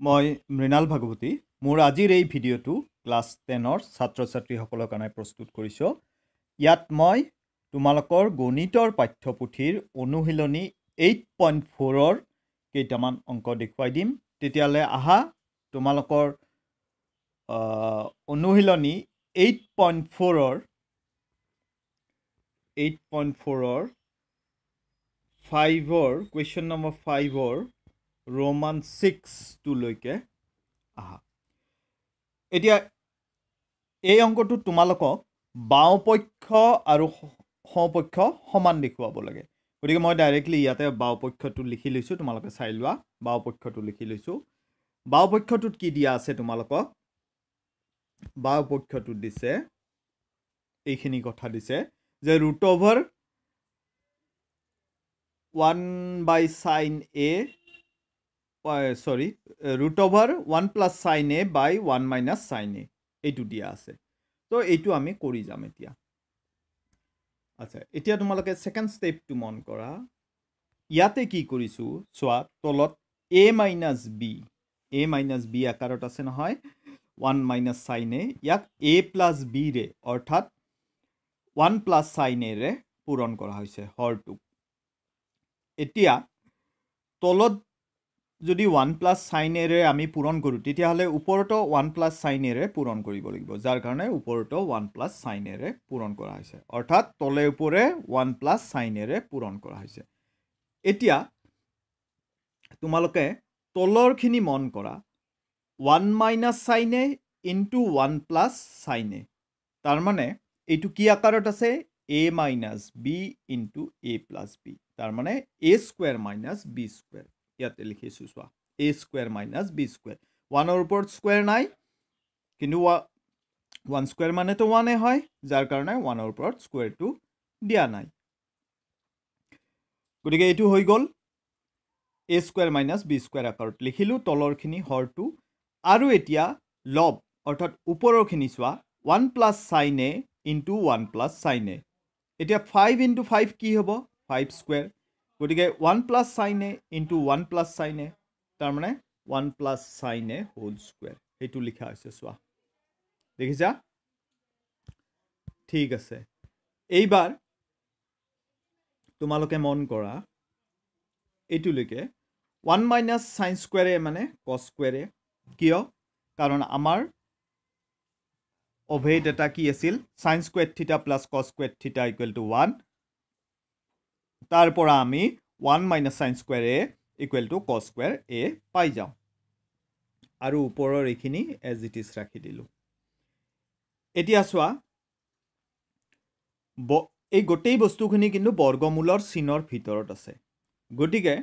মই মৃণাল ভাগৱতী মোৰ আজিৰ এই ভিডিঅ'টো ক্লাছ 10ৰ ছাত্ৰ-ছাত্ৰীসকলৰ কাৰণে প্ৰস্তুত কৰিছোঁ। ইয়াত মই তোমালোকৰ গণিতৰ পাঠ্যপুথিৰ অনুশীলনী 8.4ৰ কেইটামান অংক দেখুৱাই দিম। তেতিয়ালে আহা তোমালোকৰ অনুশীলনী 8.4ৰ 5ৰ কুৱেশ্যন নম্বৰ 5ৰ Roman 6 to লৈকে আহা। এতিয়া এই অংকটো তোমালোকক বাওপক্ষ আৰু সপক্ষ সমান দেখুৱাব লাগে। গতিকে মই ডাইৰেক্টলি ইয়াতে বাওপক্ষটো লিখি লৈছোঁ, তোমালোকে চাই লোৱা। বাওপক্ষটো লিখি লৈছোঁ। বাওপক্ষটোত কি দিয়া আছে তোমালোকক? বাওপক্ষটোত দিছে এইখিনি কথা দিছে যে √1/sin a √1 plus sin a by 1 minus sin a এইটো দিয়া আছে। তো এইটো আমি কৰি যাম এতিয়া। আচ্ছা, এতিয়া তোমালোকে সেকেন্ড স্টেপটো মন কৰা। ইয়াতে কি কৰিছো চোৱা, তলত a minus b আকাৰত আছে নহয়, 1 minus sin a, ইয়াক a plus b ৰে অৰ্থাৎ 1 plus sin a ৰে পূৰণ কৰা হৈছে হৰটো। এতিয়া তলত যদি 1 plus sin a ৰে আমি পূৰণ কৰোঁ, তেতিয়াহ'লে ওপৰতো 1 plus sin a ৰে পূৰণ কৰিব লাগিব, যাৰ কাৰণে ওপৰতো 1 plus sin a ৰে পূৰণ কৰা হৈছে। অৰ্থাৎ তলে ওপৰে 1 plus sin a ৰে পূৰণ কৰা হৈছে। এতিয়া তোমালোকে তলৰখিনি মন কৰা, 1 minus sin a into 1 plus sin a, তাৰ মানে এইটো কি আকাৰত আছে? a minus b into a plus b, তাৰ মানে a square minus b square। ইয়াতে লিখিছোঁ চোৱা, a square minus b square। 1ৰ ওপৰত স্কুৱেৰ নাই, কিন্তু 1 স্কুৱেৰ মানেতো 1 হয়, যাৰ কাৰণে 1ৰ ওপৰত স্কুৱেৰটো দিয়া নাই। গতিকে এইটো হৈ গ'ল a square minus b square আকাৰত লিখিলোঁ তলৰখিনি হৰটো। আৰু এতিয়া লব অৰ্থাৎ ওপৰৰখিনি চোৱা, 1 plus sin a into 1 plus sin a। এতিয়া 5 into 5 কি হ'ব? 5 স্কুৱেৰ। গতিকে 1 plus sin a into 1 plus sin a, তাৰ মানে 1 plus sin a whole square। সেইটো লিখা হৈছে চোৱা, দেখিছা? ঠিক আছে, এইবাৰ তোমালোকে মন কৰা এইটোলৈকে 1 minus sin square a মানে cos square a। কিয়? কাৰণ আমাৰ অভেদ এটা কি আছিল? sin square theta plus cos square theta equal to 1। তাৰ পৰা আমি 1 minus sin square a equal to cos square a পাই যাওঁ। আৰু ওপৰৰ এইখিনি as it is ৰাখি দিলোঁ। এতিয়া চোৱা, এই গোটেই বস্তুখিনি কিন্তু বৰ্গমূলৰ চিনৰ ভিতৰত আছে। গতিকে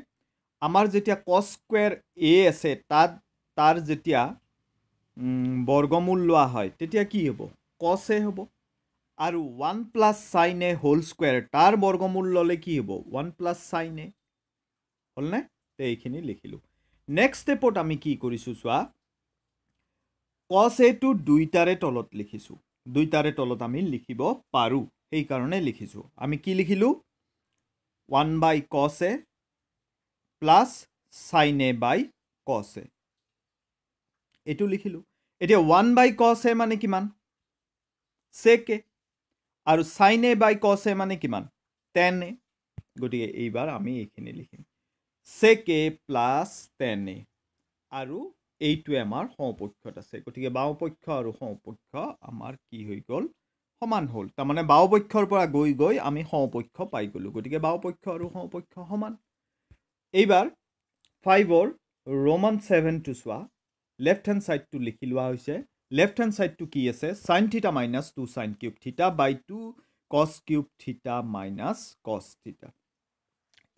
আমাৰ যেতিয়া cos square a আছে, তাৰ যেতিয়া বৰ্গমূল লোৱা হয়, তেতিয়া কি হ'ব? cos a হ'ব। আৰু 1 plus sin a whole square, তাৰ বৰ্গমূল ল'লে কি হ'ব? 1 plus sin a। হ'লনে? এইখিনি লিখিলোঁ। নেক্সট ষ্টেপত আমি কি কৰিছোঁ চোৱা, cos a টো দুইটাৰে তলত লিখিছোঁ। দুইটাৰে তলত আমি লিখিব পাৰোঁ, সেইকাৰণে লিখিছোঁ। আমি কি লিখিলোঁ? 1 by cos a plus sin a by cos a, এইটো লিখিলোঁ। এতিয়া 1 by cos a মানে কিমান? sec a। আৰু sin a by cos a মানে কিমান? tan a। গতিকে এইবাৰ আমি এইখিনি লিখিম, sec a plus tan a। আৰু এইটোৱে আমাৰ সমপক্ষত আছে। গতিকে বাওপক্ষ আৰু সমপক্ষ আমাৰ কি হৈ গ'ল? সমান হ'ল। তাৰমানে বাওপক্ষৰ পৰা গৈ গৈ আমি সমপক্ষ পাই গ'লোঁ। গতিকে বাওপক্ষ আৰু সমপক্ষ সমান। এইবাৰ 5ৰ Roman 7টো চোৱা, লেফ্ট হেণ্ড ছাইডটো লিখি লোৱা হৈছে। লেফ্ট হেণ্ড ছাইডটো কি আছে? sin theta minus 2 sin cube theta by 2 cos cube theta minus cos theta।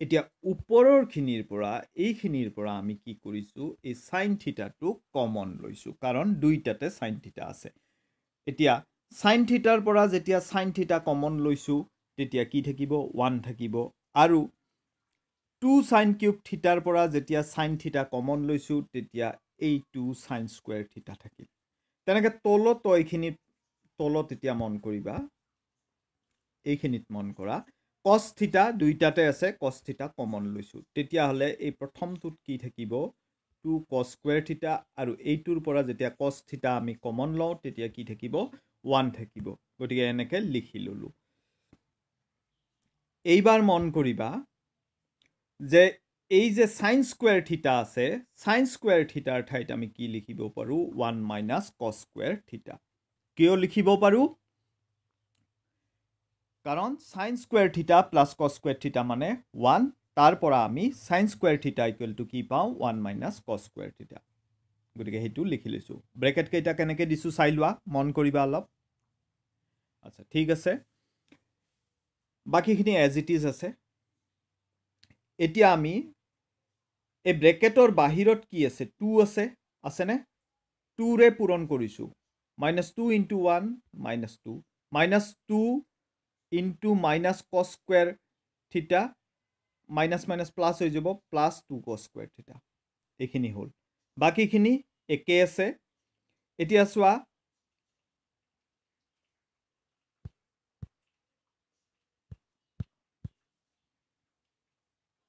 এতিয়া ওপৰৰখিনিৰ পৰা এইখিনিৰ পৰা আমি কি কৰিছোঁ? এই sin থিটাটো কমন লৈছোঁ, কাৰণ দুইটাতে sin থিটা আছে। এতিয়া sin থিটাৰ পৰা যেতিয়া sin থিটা কমন লৈছোঁ, তেতিয়া কি থাকিব? 1 থাকিব। আৰু 2 sin cube থিটাৰ পৰা যেতিয়া sin থিটা কমন লৈছোঁ, তেতিয়া এই 2 sin square থিটা থাকিল। তেনেকৈ তলত এইখিনিত তলত এতিয়া মন কৰিবা, এইখিনিত মন কৰা, cos থিটা দুইটাতে আছে, cos থিটা কমন লৈছোঁ। তেতিয়াহ'লে এই প্ৰথমটোত কি থাকিব? 2 cos square থিটা আৰু এইটোৰ পৰা যেতিয়া cos থিটা আমি কমন লওঁ তেতিয়া কি থাকিব 1 থাকিব গতিকে এনেকে লিখি ললো এইবাৰ মন কৰিবা যে এই যে sin square থিটা আছে sin square থিটাৰ ঠাইত আমি কি লিখিব পাৰো 1 minus cos square থিটা কিয় লিখিব পাৰো কাৰণ sin square থিটা plus cos square থিটা মানে 1 তাৰ পৰা আমি sin square থিটা ইকুৱেল টু কি পাওঁ 1 minus cos square থিটা গতিকে হেতু লিখি লৈছো ব্ৰেকেট কেইটা কেনেকে দিছো চাই লোৱা মন কৰিবা অলপ আচ্ছা ঠিক আছে বাকিখিনি as it is আছে এতিয়া আমি এই ব্ৰেকেটৰ বাহিৰত কি আছে 2 আছে আছে নে 2 ৰে পূৰণ কৰিছো -2 into 1 -2 -2 into minus cos square theta minus minus plus হৈ যাব plus 2 cos square theta এইখিনি হল বাকিখিনি একে আছে এতিয়া চোৱা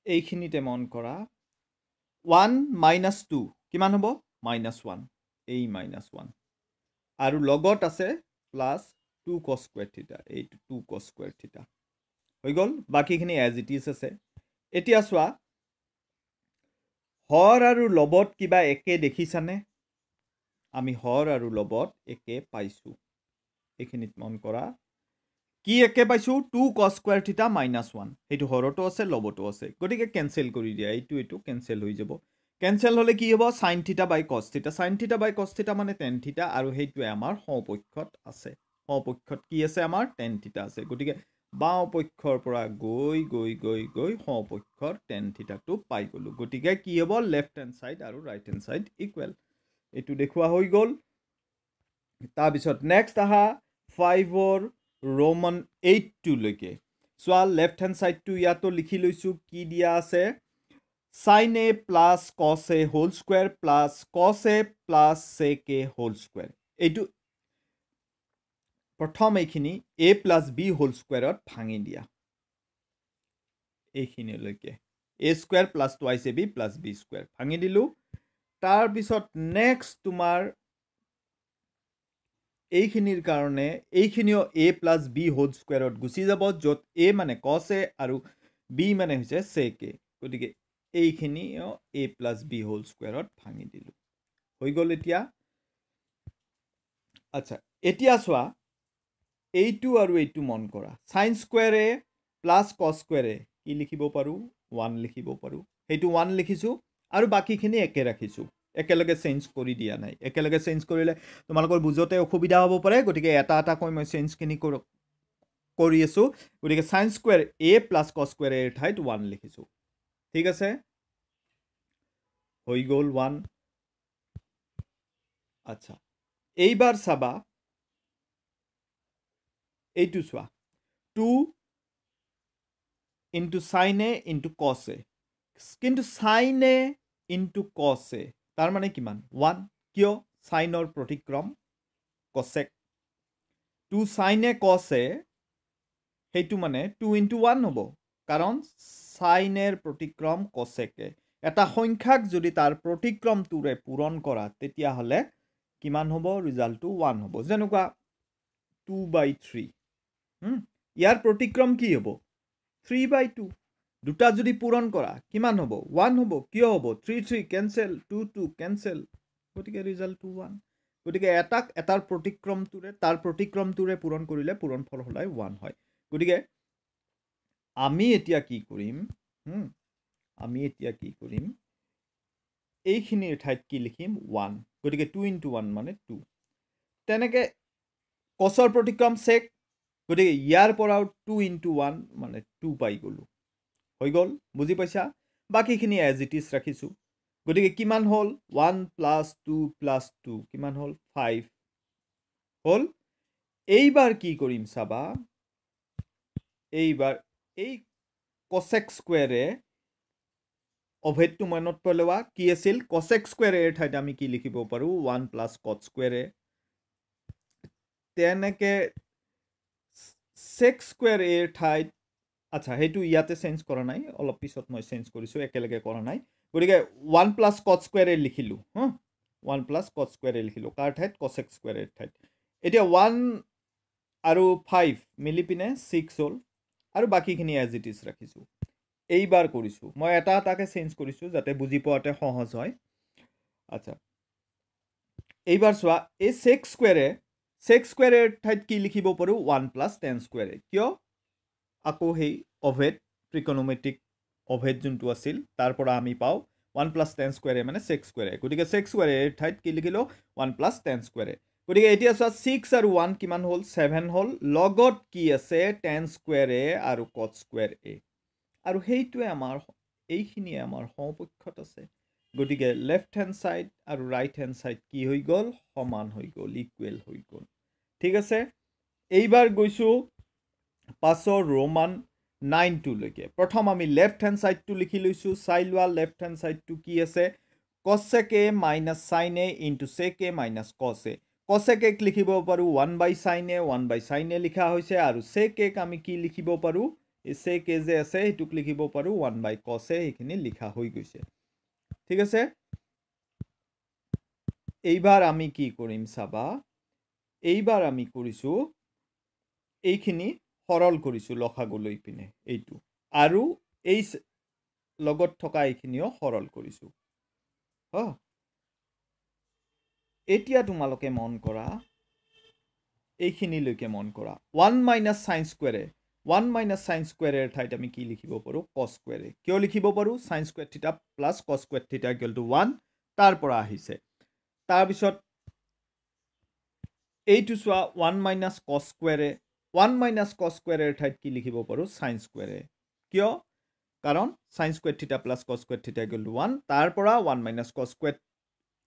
এইখিনিতে মন কৰা 1 minus 2 কিমান হ'ব -1 এই -1 আৰু লগত আছে plus 2 cos square theta 2 cos square theta হৈ গল বাকিখিনি as it is আছে এতিয়া চোৱা হৰ আৰু লবত কিবা একে দেখিছানে আমি হৰ আৰু লবত একে পাইছো এইখিনিত মন কৰা কি একে পাইছো 2 cos square theta -1 হেতু হৰটো আছে লবটো আছে গটিকে ক্যান্সেল কৰি দিয়া এইটো ক্যান্সেল হৈ যাব ক্যান্সেল হলে কি হ'ব sin theta by cos theta sin theta by cos theta মানে tan theta আৰু হেতুৱে আমাৰ সমপক্ষত আছে সমপক্ষত কি আছে আমাৰ tan theta আছে গটিকে বাও পক্ষৰ পৰা গৈ গৈ গৈ গৈ সমপক্ষৰ tan theta টো পাই গলো গটিকে কি হ'ব লেফট হ্যান্ড সাইড আৰু ৰাইট হ্যান্ড সাইড ইকুৱেল এটো দেখুৱা হৈ গল তাৰ পিছত নেক্সট আহা 5 or Roman 8 to লৈকে সোয়া লেফট হ্যান্ড সাইড টু ইয়াতো লিখি লৈছো কি দিয়া আছে sin a plus cos a whole square plus cos a plus sec a whole square এইটো প্ৰথম এইখিনি a plus b whole square ত ভাঙি দিয়া এইখিনি লৈকে a square plus twice ab plus b square ভাঙি দিলু তাৰ পিছত নেক্সট তোমাৰ এইখিনিৰ কাৰণে এইখিনিও a plus b whole square ত গুছি যাব যত a মানে cos a আৰু b মানে হৈছে sec a গতিকে এইখিনিও a plus b whole square ত ভাঙি দিলু হৈ গল এতিয়া আচ্ছা এতিয়া চোৱা এইটো আৰু এইটো মন কৰা sin square a plus cos square a কি লিখিব পাৰো 1 লিখিব পাৰো হেতু 1 লিখিছো আৰু বাকিখিনি একে ৰাখিছো একেলগে চেঞ্জ কৰি দিয়া নাই একেলগে চেঞ্জ কৰিলে তোমালোকৰ বুজতে অসুবিধা হ'ব পাৰে গতিকে এটা এটা কৈ মই চেঞ্জ কিনি কৰি আছো গতিকে sin square a plus cos square a এৰ ঠাইত 1 লিখিছো ঠিক আছে হৈ গল 1 আচ্ছা এইবাৰ চাবা এইটো চোৱা 2 into sin a into cos a কিন্তু sin a into cos a তাৰ মানে কিমান 1 কিয় সাইনৰ প্ৰতিক্ৰম cosec 2 sin a cos a হেতু মানে 2 into 1 হ'ব কাৰণ সাইনৰ প্ৰতিক্ৰম cosec a এটা সংখ্যাক যদি তাৰ প্ৰতিক্ৰমটোৰে পূৰণ কৰা তেতিয়া হলে কিমান হ'ব ৰিজাল্টটো 1 হ'ব যেনেকুৱা 2/3 ইয়াৰ প্ৰতিক্ৰম কি হ'ব 3/2 দুটা যদি পূৰণ কৰা কিমান হ'ব 1 হ'ব কিয় হ'ব 3 ক্যান্সেল 2 ক্যান্সেল গতিকে ৰিজাল্টটো 1 গতিকে এটাৰ প্ৰতিক্ৰমটোৰে তাৰ প্ৰতিক্ৰমটোৰে পূৰণ কৰিলে পূৰণফল হলাই 1 হয় গতিকে আমি এতিয়া কি কৰিম এইখিনিৰ ঠাইত কি লিখিম 1 গতিকে 2 into 1 মানে 2 তেনেকে cosৰ প্ৰতিক্ৰম sec গতিকে ইয়াৰ পৰা 2 into 1 মানে 2 পাই গলো হৈ গল বুজি পাইছা বাকিখিনি as it is ৰাখিছো গতিকে কিমান হল 1 plus 2 plus 2 কিমান হল 5 হল এইবাৰ কি কৰিম চাবা এইবাৰ এই cosec square এ অভেদটো মনত পেলোৱা কি আছিল cosec square এৰ ঠাইত আমি কি লিখিব পাৰো 1 plus cot square এ তেনেকে sec square এৰ ঠাইত আচ্ছা হেতু ইয়াতে চেঞ্জ কৰা নাই অলপ পিছত মই চেঞ্জ কৰিছো একেলগে কৰা নাই গতিকে 1 প্লাছ কট স্কুৱেৰ এ লিখিলোঁ 1 প্লাছ কট স্কুৱেৰ এ লিখিলোঁ কাৰ ঠাইত কচেক স্কুৱেৰ এৰ ঠাইত এতিয়া 1 আৰু 5 মিলি পিনে 6 হ'ল আৰু বাকীখিনি এজ ইট ইজ ৰাখিছোঁ এইবাৰ কৰিছোঁ মই এটা এটাকে চেঞ্জ কৰিছোঁ যাতে বুজি পোৱাতে সহজ হয় আচ্ছা এইবাৰ চোৱা এই চেক স্কুৱেৰৰ ঠাইত কি লিখিব পাৰোঁ 1 প্লাছ 10 স্কুৱেৰে কিয় আকৌ সেই অভেদ ট্ৰিকোনোমেট্ৰিক অভেদ যোনটো আছিল তাৰ পৰা আমি পাওঁ 1 প্লাছ 10 স্কুৱেৰে মানে চেক স্কুৱেৰে গতিকে চেক স্কুৱেৰৰ ঠাইত কি লিখিলোঁ 1 প্লাছ 10 স্কুৱেৰে গতিকে এতিয়া চোৱা 6 আৰু 1 কিমান হ'ল 7 হ'ল লগত কি আছে 10 স্কুৱেৰে আৰু কট স্কুৱেৰ এ আৰু সেইটোৱে আমাৰ এইখিনিয়ে আমাৰ সমপক্ষত আছে গতিকে লেফ্ট হেণ্ড সাইড আৰু ৰাইট হেণ্ড সাইড কি হৈ গ'ল সমান হৈ গ'ল ইকুৱেল হৈ গ'ল ঠিক আছে এইবাৰ গৈছোঁ পাছৰ ৰোমান 9 লৈকে প্ৰথম আমি লেফ্ট হেণ্ড সাইডটো লিখি লৈছোঁ চাই লোৱা লেফ্ট হেণ্ড সাইডটো কি আছে cosec a minus sin a into sec a minus cos a cosec a লিখিব পাৰোঁ 1 by sin a লিখা হৈছে আৰু sec a আমি কি লিখিব পাৰোঁ এই sec a যে আছে সেইটোক লিখিব পাৰোঁ 1 by cos a এইখিনি লিখা হৈ গৈছে ঠিক আছে এইবাৰ আমি কি কৰিম চাবা এইবাৰ আমি কৰিছোঁ এইখিনি সৰল কৰিছোঁ লসাগু লৈ পিনে এইটো আৰু এই লগত থকা এইখিনিও সৰল কৰিছোঁ এতিয়া তোমালোকে মন কৰা এইখিনিলৈকে মন কৰা 1 minus sin square 1 minus sin square এৰ ঠাইত আমি কি লিখিব পাৰোঁ cos square কিয় লিখিব পাৰোঁ sin square theta plus cos square theta equal to 1 তাৰ পৰা আহিছে তাৰপিছত এইটো চোৱা 1 minus cos square 1 minus cos square এৰ ঠাইত কি লিখিব পাৰোঁ sin square কিয় কাৰণ sin square theta plus cos square theta equal to 1 তাৰ পৰা 1 minus cos square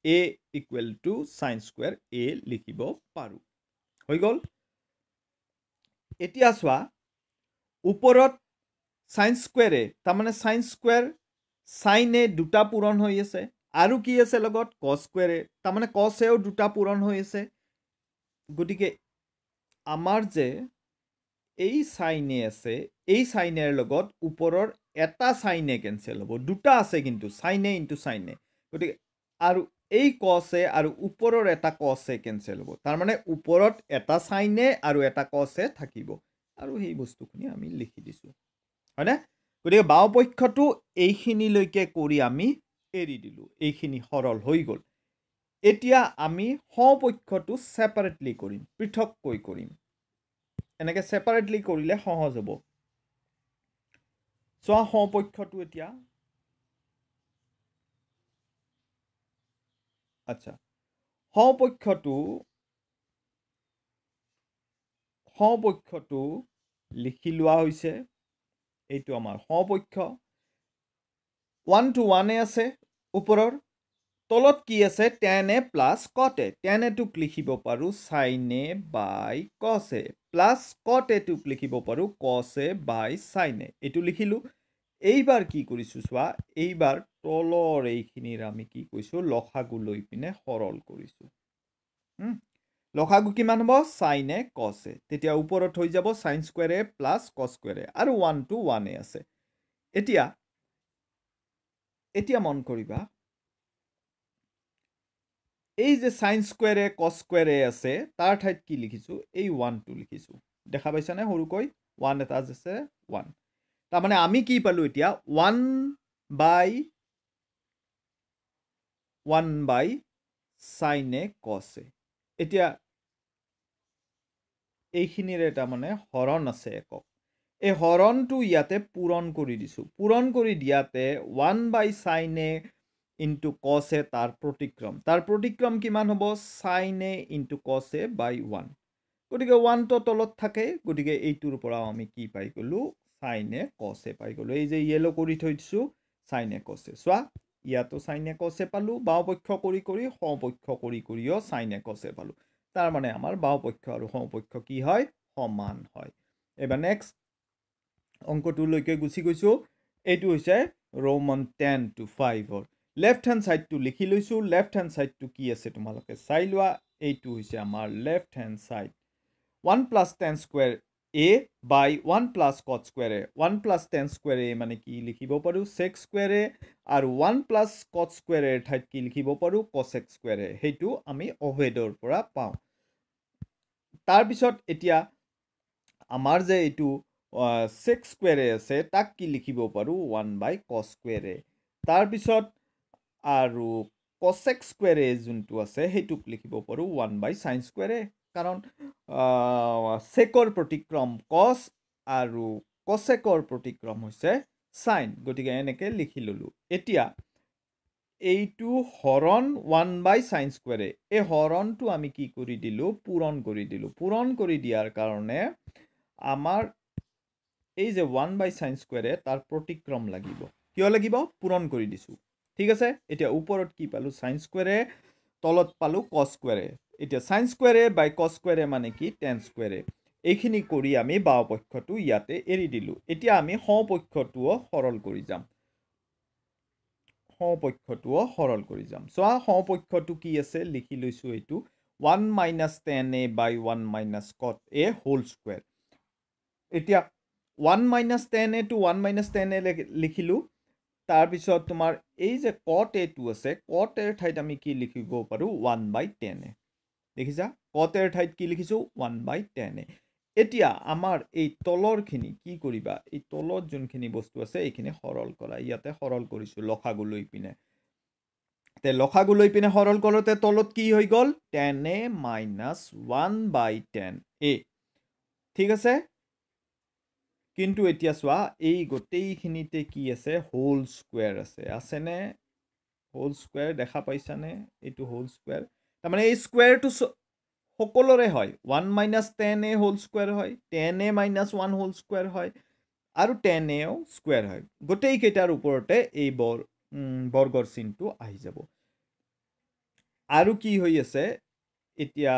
a equal to sin square a লিখিব পাৰোঁ হৈ গ'ল এতিয়া চোৱা ওপৰত sin square তাৰমানে sin square sin a দুটা পূৰণ হৈ আছে আৰু কি আছে লগত cos square তাৰমানে cos এও দুটা পূৰণ হৈ আছে গতিকে আমাৰ যে এই sin a আছে এই sin এৰ লগত ওপৰৰ এটা sin a কেনসেল হ'ব দুটা আছে কিন্তু sin a into sin a গতিকে আৰু এই cos a আৰু ওপৰৰ এটা cos a কেনসেল হ'ব তাৰ মানে ওপৰত এটা sin a আৰু এটা cos a থাকিব আৰু সেই বস্তুখিনি আমি লিখি দিছো হয়নে গতিকে বাওপক্ষটো এইখিনিলৈকে কৰি আমি এৰি দিলো এইখিনি সৰল হৈ গ'ল এতিয়া আমি সমপক্ষটো সেপাৰেটলি কৰিম পৃথককৈ কৰিম এনেকে সেপাৰেটলি কৰিলে সহজ হ'ব চোৱা সমপক্ষটো এতিয়া আচ্ছা সমপক্ষটো লিখি লোৱা হৈছে এইটো আমাৰ সমপক্ষ 1 to 1 এ আছে ওপৰৰ তলত কি আছে tan a plus cot a tan a টোক লিখিব পাৰোঁ sin a by cos a plus cot a টোক লিখিব পাৰোঁ cos a by sin a এইটো লিখিলোঁ এইবাৰ কি কৰিছোঁ চোৱা এইবাৰ তলৰ এইখিনিৰ আমি কি কৈছোঁ লসাগু লৈ পিনে সৰল কৰিছোঁ লসাগু কিমান হ'ব sin a cos a তেতিয়া ওপৰত হৈ যাব sin square a plus cos square a আৰু 1 to 1 এ আছে এতিয়া মন কৰিবা এই যে sin square a cos square a আছে তাৰ ঠাইত কি লিখিছোঁ এই 1 টো লিখিছোঁ দেখা পাইছানে সৰুকৈ 1 এটা আছে 1 তাৰমানে আমি কি পালোঁ এতিয়া 1 by sin a cos a এতিয়া এইখিনিৰে তাৰমানে হৰণ আছে একক এই হৰণটো ইয়াতে পূৰণ কৰি দিছোঁ পূৰণ কৰি দিয়াতে 1 by sin a into cos a তাৰ প্ৰতিক্ৰম কিমান হ'ব sin a into cos a by 1 গতিকে 1 তো তলত থাকে গতিকে এইটোৰ পৰা আমি কি পাই গ'লো sin a cos a পাই গ'লো এই যে ইয়েলো কৰি থৈছোঁ sin a cos a চোৱা ইয়াতো sin a cos a পালোঁ বাওপক্ষ কৰি কৰি সমপক্ষ কৰি কৰিও sin a cos a পালোঁ তাৰ মানে আমাৰ বাওপক্ষ আৰু সমপক্ষ কি হয় সমান হয় এবাৰ নেক্সট অংকটোলৈকে গুচি গৈছোঁ এইটো হৈছে ৰোমান 10 to 5 লেফ্ট হেণ্ড সাইডটো লিখি লৈছোঁ লেফ্ট হেণ্ড সাইডটো কি আছে তোমালোকে চাই লোৱা এইটো হৈছে আমাৰ left hand side 1 plus 10 square a by 1 plus cot square a 1 plus tan square a মানে কি লিখিব পাৰো sec square a আৰু 1 plus cot square a ঠাইত কি লিখিব পাৰো cosec square a হেইটো আমি অভেদৰ পৰা পাওঁ তাৰ পিছত এতিয়া আমাৰ যে এইটো sec square a আছে তাক কি লিখিব পাৰো 1 by cos square a তাৰ পিছত আৰু cosec square a যোনটো আছে হেইটোক লিখিব পাৰো 1 by sin square a কাৰণ secৰ প্ৰতিক্ৰম cos আৰু cosecৰ প্ৰতিক্ৰম হৈছে sin গতিকে এনেকে লিখি ললো এতিয়া এইটো হৰণ 1 by sin square a এই হৰণটো আমি কি কৰি দিলো পূৰণ কৰি দিয়াৰ কাৰণে আমাৰ এই যে 1 by sin square a তাৰ প্ৰতিক্ৰম লাগিব কিয় লাগিব পূৰণ কৰি দিছো ঠিক আছে এতিয়া ওপৰত কি পালো sin square a তলত পালো cos square a এতিয়া sin square a by cos square a মানে কি tan square a এইখিনি কৰি আমি বাওপক্ষটো ইয়াতে এৰি দিলো এতিয়া আমি সমপক্ষটোও সৰল কৰি যাম সোৱা সমপক্ষটো কি আছে লিখি লৈছো এইটো 1 minus tan a by 1 minus cot a whole square এতিয়া 1 minus tan a to 1 minus tan a লিখিলো তাৰ পিছত তোমাৰ এই যে cot a টো আছে cot a ঠাইত আমি কি লিখিব পাৰো 1 by tan a দেখিছা cot a ঠাইত কি লিখিছো 1 by tan a এতিয়া আমাৰ এই তলৰখিনি কি কৰিবা এই তলত যোনখিনি বস্তু আছে এইখিনি সৰল কৰা ইয়াতে সৰল কৰিছো লখাগু লৈ পিনে তে লখাগু লৈ পিনে সৰল কৰোতে তলত কি হৈ গল tan a minus 1 by tan a ঠিক আছে কিন্তু এতিয়া সোৱা এই গোটেইখিনিতে কি আছে হোল স্কয়াৰ আছে নে হোল স্কয়াৰ দেখা পাইছানে এইটো হোল স্কয়াৰ তাৰ মানে এই স্কয়াৰটো সকলোৰে হয় 1 minus tan a whole square হয় tan a minus 1 whole square হয় আৰু tan a ও স্কয়াৰ হয় গোটেই কেইটাৰ ওপৰতে এই বৰ্গৰ চিনটো আহি যাব আৰু কি হৈ আছে এতিয়া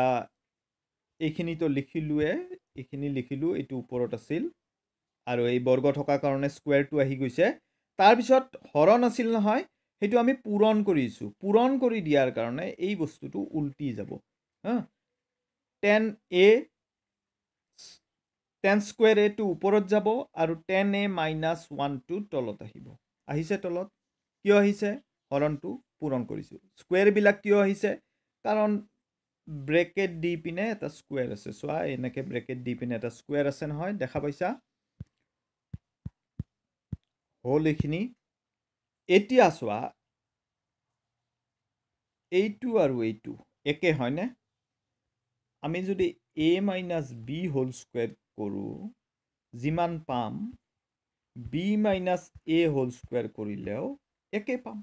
এইখিনি তো লিখিলুৱে এইখিনি লিখিলু এইটো ওপৰত আছিল আৰু এই বৰ্গ থকা কাৰণে স্কয়াৰটো আহি গৈছে তাৰ পিছত হৰণ আছিল নহয় হেতু আমি পূৰণ কৰিছো পূৰণ কৰি দিয়াৰ কাৰণে এই বস্তুটো উল্টি যাব হা tan a tan square a টো ওপৰত যাব আৰু tan a minus 1 টো তলত আহিব আহিছে তলত কিয় আহিছে হৰণটো পূৰণ কৰিছো স্কয়াৰ বিলাক কিয় আহিছে কাৰণ ব্ৰেকেট দি পিনে এটা স্কয়াৰ আছে সোৱা এনেকে ব্ৰেকেট দি পিনে এটা স্কয়াৰ আছে নহয় দেখা পাইছা হল এখিনি এতিয়া সোৱা এইটো আৰু এইটো একে হয়নে আমি যদি a minus b whole square কৰো জিমান পাম b minus a whole square কৰিলেও একে পাম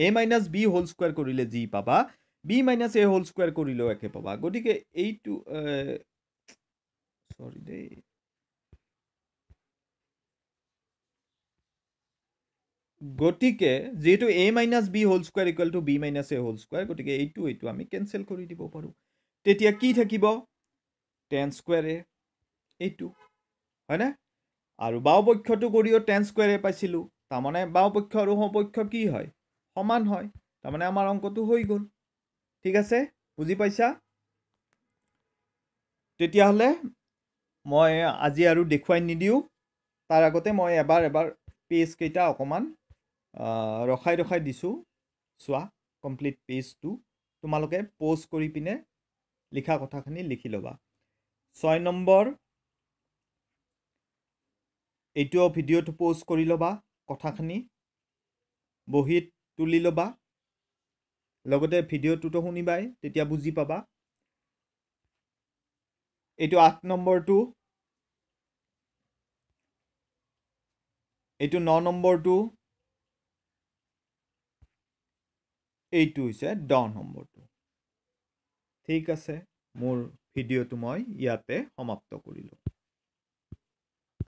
a minus b whole square কৰিলে জি পাবা b minus a whole square কৰিলেও একে পাবা গতিকে এইটো সৰি দে গতিকে যেটো a minus b whole square equal to b minus a whole square গতিকে এইটো আমি ক্যান্সেল কৰি দিব পাৰো তেতিয়া কি থাকিব tan square a এইটো হয়নে আৰু বাওপক্ষটো কৰিও tan square a পাইছিলো তাৰ মানে বাওপক্ষ আৰু সমপক্ষ কি হয় সমান হয় তাৰ মানে আমাৰ অংকটো হৈ গল ঠিক আছে বুজি পাইছা তেতিয়া হলে মই আজি আৰু দেখুৱাই নিদিও তাৰ আগতে মই এবাৰ পেজ কেইটা অকমান ৰখাই দিছো সোৱা কমপ্লিট পেজটো তোমালোকে পজ কৰি পিনে লিখা কথাখিনি লিখি লবা 6 নম্বৰ এইটো ভিডিওটো পজ কৰি লবা কথাখিনি বহিত তুলি লবা লগতে ভিডিওটো শুনিবাই তেতিয়া বুজি পাবা এইটো 8 নম্বৰটো এইটো 9 নম্বৰটো এইটো হৈছে 10 নম্বৰটো ঠিক আছে মোৰ ভিডিওটো মই ইয়াতে সমাপ্ত কৰিলো